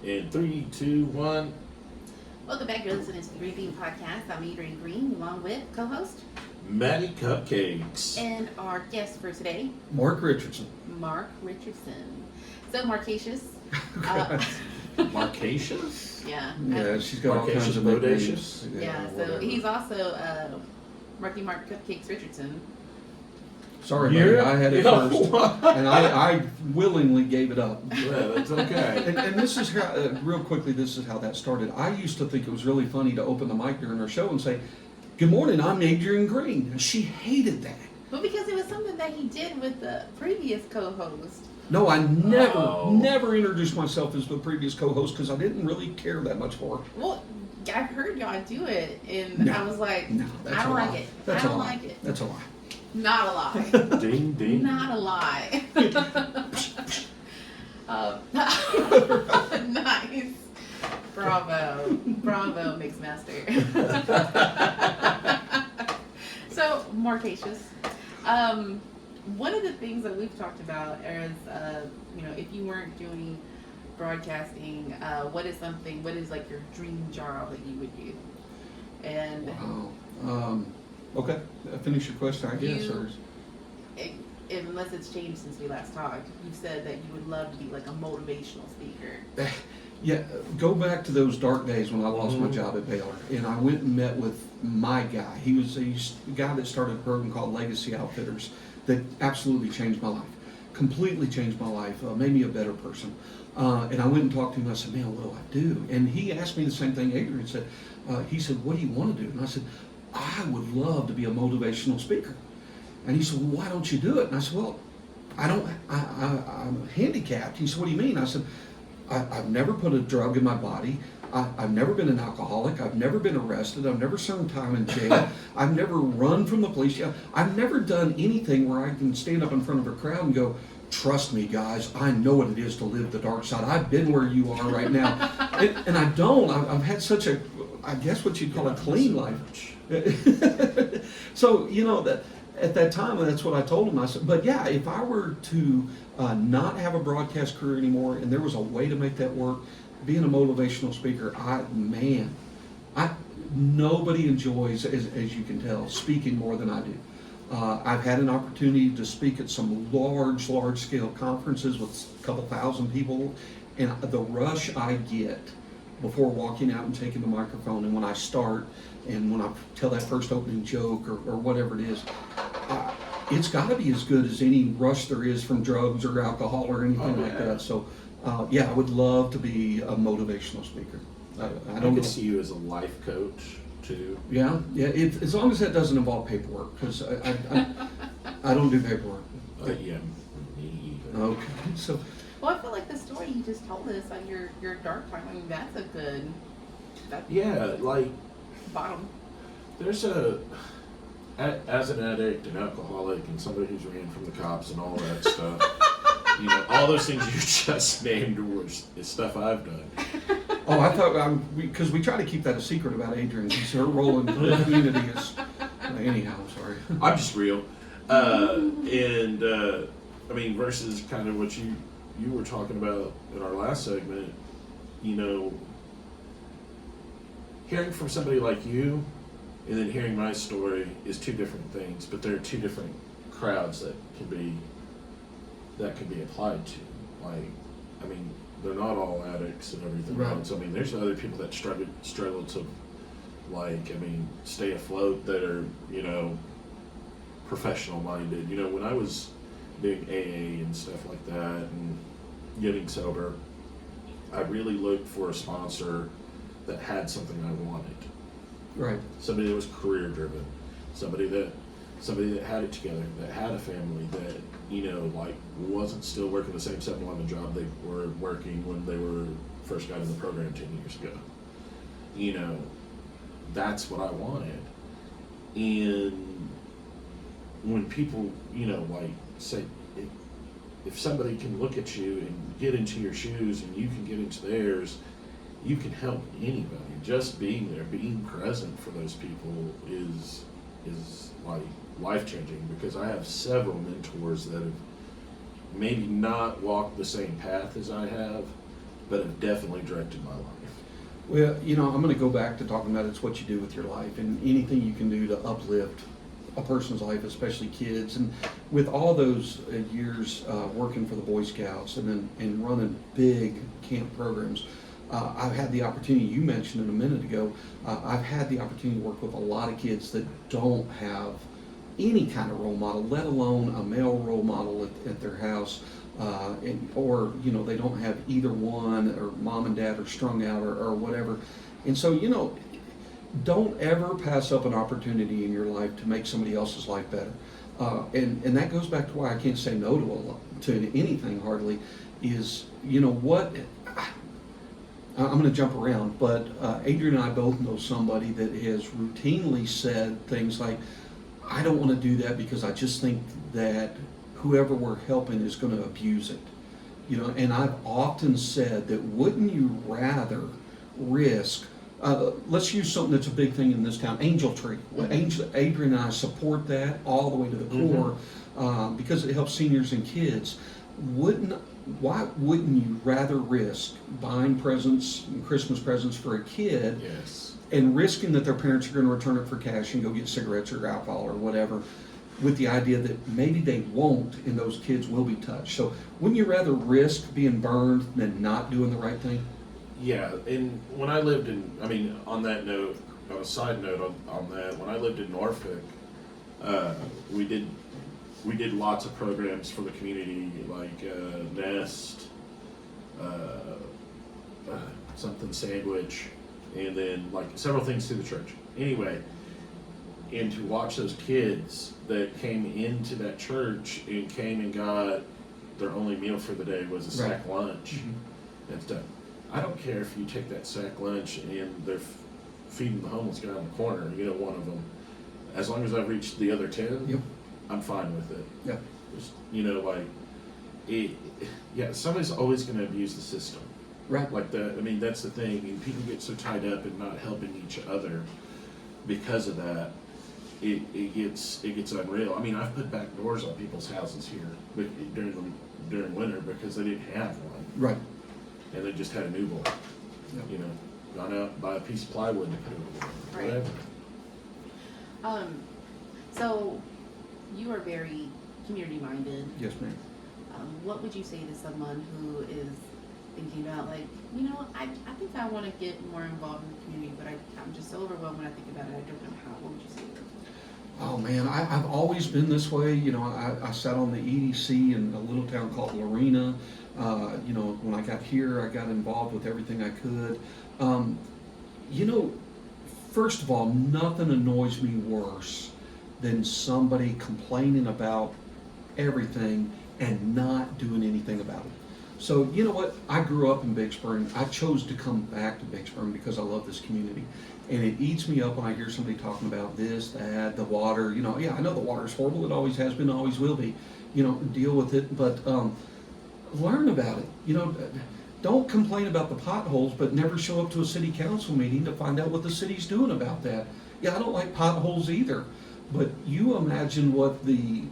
In 3, 2, 1. Welcome back. You're listening to the Green Bean Podcast. I'm Adrian Green, along with co-host Maddie Cupcakes. and our guest for today, Mark Richardson. Mark Richardson. So, Marcacious. Marcacious? Yeah. Yeah, she's got all kinds of Bodacious? nicknames. Yeah, so whatever. he's also Marky Mark Cupcakes Richardson. Sorry, buddy, I had it first, and I willingly gave it up. Yeah, that's okay. And this is how, real quickly, this is how that started. I used to think it was really funny to open the mic during her show and say, "Good morning, I'm Adrian Green." And she hated that. Well, because it was something that he did with the previous co-host. No, I never introduced myself as the previous co-host because I didn't really care that much for her. Well, I've heard y'all do it, and No, I was like, No, that's I don't a lie. like it. That's I a don't lie. like it. That's a lie. Not a lie. Ding, ding. Not a lie. Nice. Bravo. Bravo, Mixmaster. So, Marcacious. One of the things that we've talked about is, if you weren't doing broadcasting, what is like your dream job that you would do? And Wow. Okay, finish your question, I guess. unless it's changed since we last talked, you've said that you would love to be like a motivational speaker. Yeah, go back to those dark days when I lost my job at Baylor, and I went and met with my guy. He's the guy that started a program called Legacy Outfitters that absolutely changed my life, completely changed my life, made me a better person. And I went and talked to him. I said, "Man, what do I do?" And he asked me the same thing Adrian said. He said, "What do you want to do?" And I said, "I would love to be a motivational speaker." And he said, "Well, why don't you do it?" And I said, "Well, I'm handicapped." He said, "What do you mean?" I said, I've never put a drug in my body. I've never been an alcoholic. I've never been arrested. I've never served time in jail. I've never run from the police. I've never done anything where I can stand up in front of a crowd and go, 'Trust me, guys, I know what it is to live the dark side. I've been where you are right now.'" And I don't. I've had such a, I guess what you'd call a clean life. So, that at that time, that's what I told him. I said, but yeah, if I were to not have a broadcast career anymore and there was a way to make that work, being a motivational speaker, nobody enjoys, as you can tell, speaking more than I do. I've had an opportunity to speak at some large scale conferences with a couple thousand people, and the rush I get before walking out and taking the microphone, and when I start, and when I tell that first opening joke or whatever it is, it's got to be as good as any rush there is from drugs or alcohol or anything like that. So, I would love to be a motivational speaker. I can see you as a life coach too. Yeah. As long as that doesn't involve paperwork, because I don't do paperwork. Yeah, me either. Okay. So. Well, I feel like the story you just told us on your dark time, I mean, that's a good bottom. There's as an addict, an alcoholic, and somebody who's ran from the cops and all that stuff, all those things you just named is stuff I've done. Oh, I thought, because we try to keep that a secret about Adrian, because her role in the community is, anyhow, I'm sorry. I'm just real. Versus kind of what you were talking about in our last segment, hearing from somebody like you and then hearing my story is two different things, but there are two different crowds that can be applied to. They're not all addicts and everything. Right. So there's other people that struggle to stay afloat that are, professional minded. When I was doing AA and stuff like that and getting sober, I really looked for a sponsor that had something I wanted. Right. Somebody that was career driven, somebody that had it together, that had a family, that wasn't still working the same 7-Eleven job they were working when they first got in the program 10 years ago. That's what I wanted. And when people say, if somebody can look at you and get into your shoes and you can get into theirs, you can help anybody. Just being there, being present for those people is life-changing, because I have several mentors that have maybe not walked the same path as I have, but have definitely directed my life. Well, I'm going to go back to talking about it's what you do with your life and anything you can do to uplift a person's life, especially kids. And with all those years working for the Boy Scouts and running big camp programs, I've had the opportunity, you mentioned it a minute ago, I've had the opportunity to work with a lot of kids that don't have any kind of role model, let alone a male role model at their house. Or they don't have either one, or mom and dad are strung out or whatever. And so don't ever pass up an opportunity in your life to make somebody else's life better. And that goes back to why I can't say no to anything hardly, is what I'm going to jump around, but Adrian and I both know somebody that has routinely said things like, I don't want to do that because I just think that whoever we're helping is going to abuse it. And I've often said that wouldn't you rather risk, let's use something that's a big thing in this town, Angel Tree. Adrian and I support that all the way to the core because it helps seniors and kids. Why wouldn't you rather risk buying presents and Christmas presents for a kid and risking that their parents are going to return it for cash and go get cigarettes or alcohol or whatever, with the idea that maybe they won't and those kids will be touched? So wouldn't you rather risk being burned than not doing the right thing? Yeah, and when I lived on that note, on a side note on that, when I lived in Norfolk, we did lots of programs for the community, like Nest, something sandwich, and then like several things through the church. Anyway, and to watch those kids that came into that church and came and got their only meal for the day was a sack lunch and stuff. I don't care if you take that sack lunch and they're feeding the homeless guy on the corner, one of them. As long as I've reached the other 10, I'm fine with it. Yeah. Just, somebody's always going to abuse the system. Right. Like that. That's the thing. And people get so tied up in not helping each other because of that. It gets unreal. I've put back doors on people's houses here during winter because they didn't have one. Right. And they just had a newborn. Yep. Gone out and buy a piece of plywood to put it over. Whatever. So you are very community minded. Yes, ma'am. What would you say to someone who is thinking about, like, I think I want to get more involved in the community, but I'm just so overwhelmed when I think about it. I don't know how. What would you say to them? Oh man, I've always been this way. I sat on the EDC in a little town called Lorena. When I got here, I got involved with everything I could. First of all, nothing annoys me worse than somebody complaining about everything and not doing anything about it. So you know what? I grew up in Big Spring. I chose to come back to Big Spring because I love this community. And it eats me up when I hear somebody talking about this, that, the water. I know the water is horrible. It always has been, always will be. Deal with it. But learn about it. Don't complain about the potholes, but never show up to a city council meeting to find out what the city's doing about that. Yeah, I don't like potholes either. But you imagine what the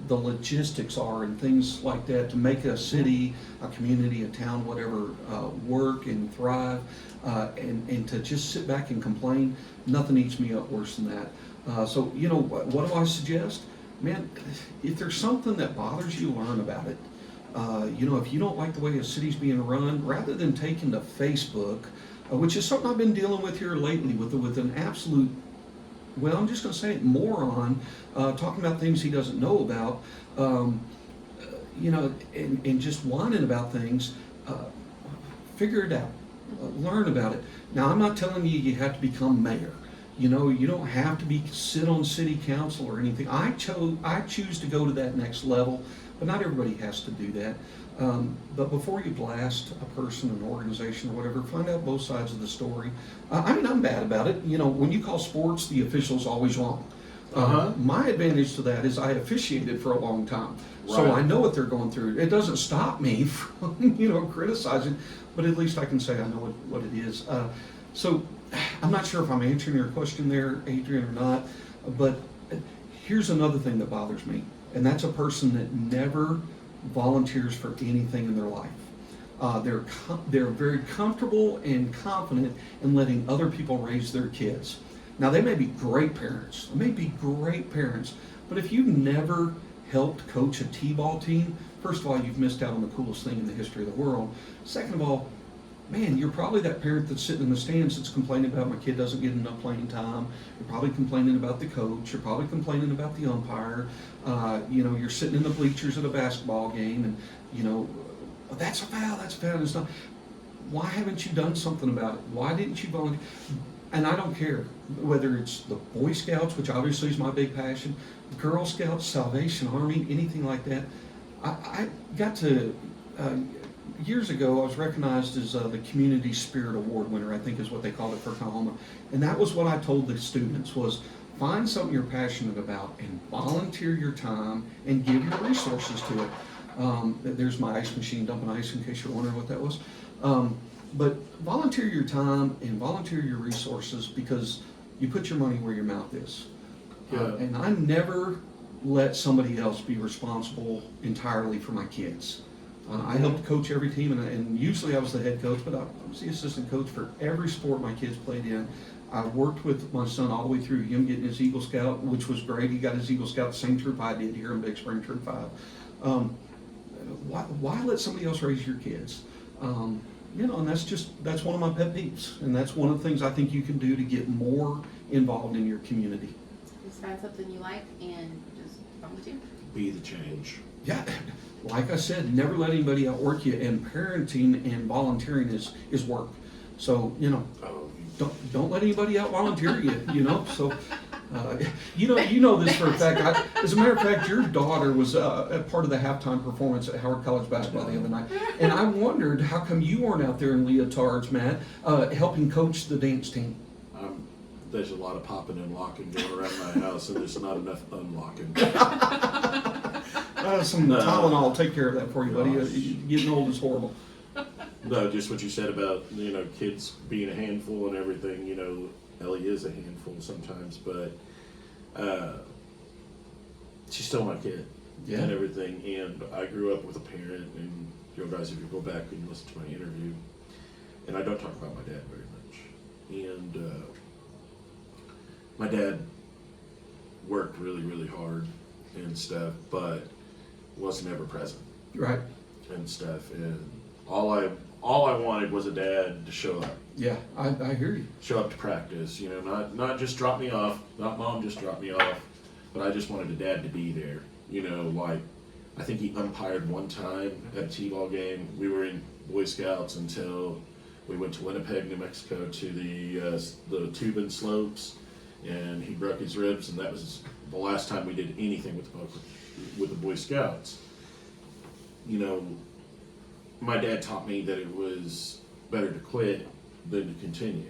logistics are and things like that to make a city, a community, a town, whatever, work and thrive, and to just sit back and complain, nothing eats me up worse than that. So what do I suggest? Man, if there's something that bothers you, learn about it. If you don't like the way a city's being run, rather than taking to Facebook, which is something I've been dealing with here lately with an absolute, well, I'm just going to say it, moron, talking about things he doesn't know about, and just whining about things. Figure it out. Learn about it. Now, I'm not telling you have to become mayor. You don't have to sit on city council or anything. I choose to go to that next level, but not everybody has to do that. But before you blast a person, an organization, or whatever, find out both sides of the story. I'm bad about it. When you call sports, the official's always wrong. My advantage to that is I officiated for a long time, so I know what they're going through. It doesn't stop me from criticizing, but at least I can say I know what it is. So I'm not sure if I'm answering your question there, Adrian, or not, but here's another thing that bothers me, and that's a person that never volunteers for anything in their life. They're very comfortable and confident in letting other people raise their kids. Now they may be great parents, but if you've never helped coach a T-ball team, first of all, you've missed out on the coolest thing in the history of the world. Second of all, man, you're probably that parent that's sitting in the stands that's complaining about my kid doesn't get enough playing time. You're probably complaining about the coach. You're probably complaining about the umpire. You're sitting in the bleachers at a basketball game and, that's a foul, that's a foul. It's not. Why haven't you done something about it? Why didn't you volunteer? And I don't care whether it's the Boy Scouts, which obviously is my big passion, Girl Scouts, Salvation Army, anything like that. I got to, years ago, I was recognized as the Community Spirit Award winner, I think is what they called it for Coahoma. And that was what I told the students was, find something you're passionate about and volunteer your time and give your resources to it. There's my ice machine dumping ice in case you're wondering what that was. But volunteer your time and volunteer your resources because you put your money where your mouth is. Yeah. And I never let somebody else be responsible entirely for my kids. I helped coach every team, and usually I was the head coach, but I was the assistant coach for every sport my kids played in. I worked with my son all the way through him getting his Eagle Scout, which was great. He got his Eagle Scout, the same troop I did here in Big Spring, Troop 5. Why let somebody else raise your kids? And that's one of my pet peeves, and that's one of the things I think you can do to get more involved in your community. Just find something you like and just volunteer. Be the change. Yeah, like I said, never let anybody outwork you, and parenting and volunteering is work. So, don't let anybody out volunteer you, so. You know this for a fact. As a matter of fact, your daughter was a part of the halftime performance at Howard College basketball the other night, and I wondered how come you weren't out there in leotards, Matt, helping coach the dance team. There's a lot of popping and locking going around my house, and there's not enough unlocking. Some Tylenol will take care of that for you, buddy. Gosh. Getting old is horrible. No, just what you said about kids being a handful and everything. Ellie is a handful sometimes, but she's still my kid and everything. And I grew up with a parent, and guys, if you go back and listen to my interview, and I don't talk about my dad very much. And my dad worked really, really hard and stuff, but wasn't ever present. Right. And stuff. And all I wanted was a dad to show up. Yeah, I hear you. Show up to practice, not just drop me off, not mom just drop me off, but I just wanted a dad to be there. I think he umpired one time at a T-ball game. We were in Boy Scouts until we went to Winnipeg, New Mexico to the Tubin slopes, and he broke his ribs, and that was the last time we did anything with the Boy Scouts. My dad taught me that it was better to quit than to continue.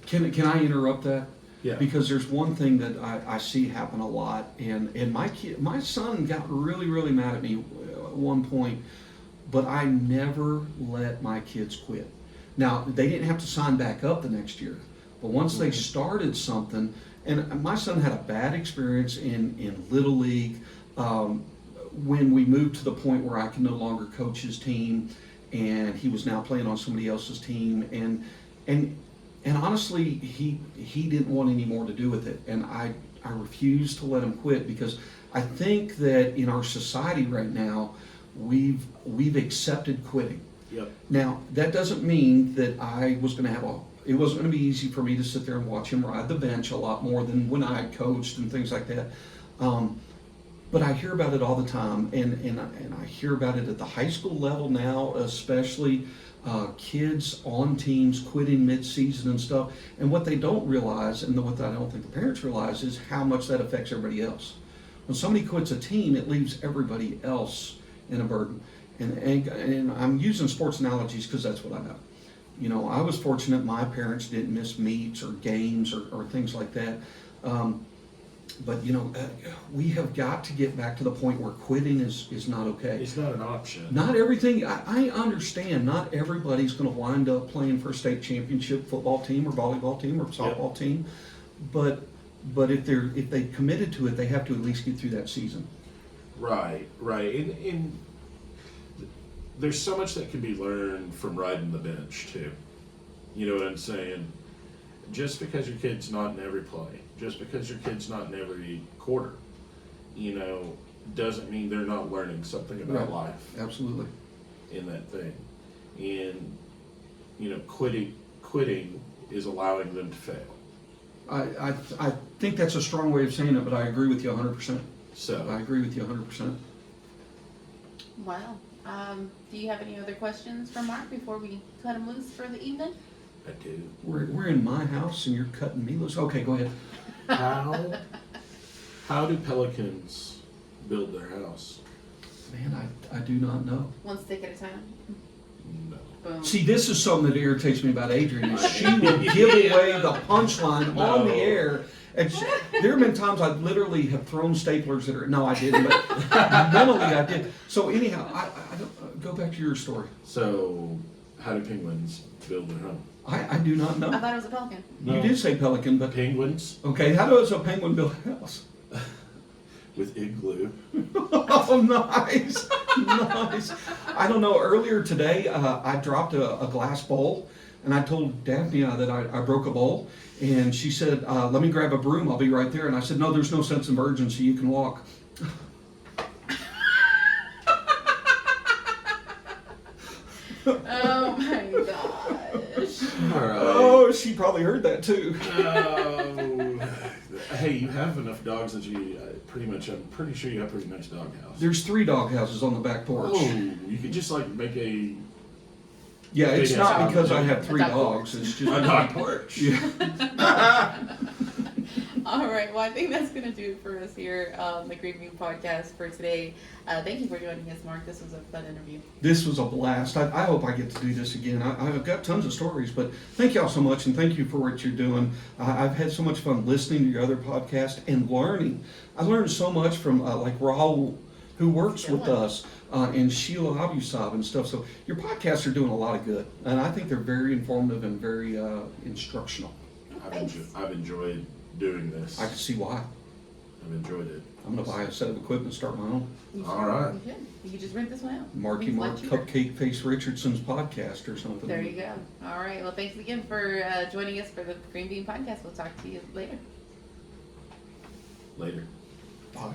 Can I interrupt that? Yeah. Because there's one thing that I see happen a lot, and my son got really, really mad at me at one point, but I never let my kids quit. Now, they didn't have to sign back up the next year, but once they started something, and my son had a bad experience in Little League, when we moved to the point where I could no longer coach his team, and he was now playing on somebody else's team, and honestly, he didn't want any more to do with it, and I refused to let him quit because I think that in our society right now, we've accepted quitting. Yep. Now, that doesn't mean that I was going to it wasn't going to be easy for me to sit there and watch him ride the bench a lot more than when I coached and things like that. But I hear about it all the time, and I hear about it at the high school level now, especially kids on teams quitting mid-season and stuff. And what they don't realize, and what I don't think the parents realize, is how much that affects everybody else. When somebody quits a team, it leaves everybody else in a burden. And I'm using sports analogies because that's what I know. I was fortunate my parents didn't miss meets or games or things like that. But we have got to get back to the point where quitting is not okay. It's not an option. Not everything. I understand. Not everybody's going to wind up playing for a state championship football team or volleyball team or softball team, but if they committed to it, they have to at least get through that season. Right. And there's so much that can be learned from riding the bench too. You know what I'm saying? Just because your kid's not in every play, just because your kid's not in every quarter, you know, doesn't mean they're not learning something about Right. life Absolutely. in that thing. And, you know, quitting is allowing them to fail. I think that's a strong way of saying it, but I agree with you 100%. I So, agree with you 100%. Wow. Do you have any other questions for Mark before we cut him loose for the evening? I do. We're in my house and you're cutting me loose. Okay, go ahead. How do pelicans build their house? Man, I do not know. One stick at a time. No. Boom. See, this is something that irritates me about Adrian. Is she will give away the punchline on the air. And there have been times I literally have thrown staplers at her. No, I didn't, but mentally I did. So anyhow, I don't, go back to your story. So, how do penguins build their home? I do not I know. thought it was a pelican. You did say pelican, but Penguins okay. How does a penguin build a house? with igloo. Oh, nice, nice. I don't know. Earlier today, I dropped a glass bowl, and I told Daphne that I broke a bowl, and she said, "Let me grab a broom. I'll be right there." And I said, "No, there's no sense of urgency. You can walk." Oh my gosh. All right. Oh, she probably heard that too. Hey, you have enough dogs that you pretty much. I'm pretty sure you have a pretty nice dog house. There's 3 dog houses on the back porch. Oh, you could just like make a Yeah, it's Big not house. because I have 3 A dog dogs. It's just dog porch. Yeah. All right. Well, I think that's going to do it for us here on the Green Bean Podcast for today. Thank you for joining us, Mark. This was a fun interview. This was a blast. I hope I get to do this again. I've got tons of stories, but thank y'all so much, and thank you for what you're doing. I've had so much fun listening to your other podcast and learning. I learned so much from like Raul, who works with us, and Sheila Abusab and stuff. So your podcasts are doing a lot of good, and I think they're very informative and very instructional. I've enjoyed doing this. I can see why. I've enjoyed it. I'm going to buy a set of equipment and start my own. You All right. You could. You could just rent this one out. Marky It's a Mark lot cheaper. Cupcake Face Richardson's podcast or something. There you go. All right. Well, thanks again for joining us for the Green Bean Podcast. We'll talk to you later. Later. Bye.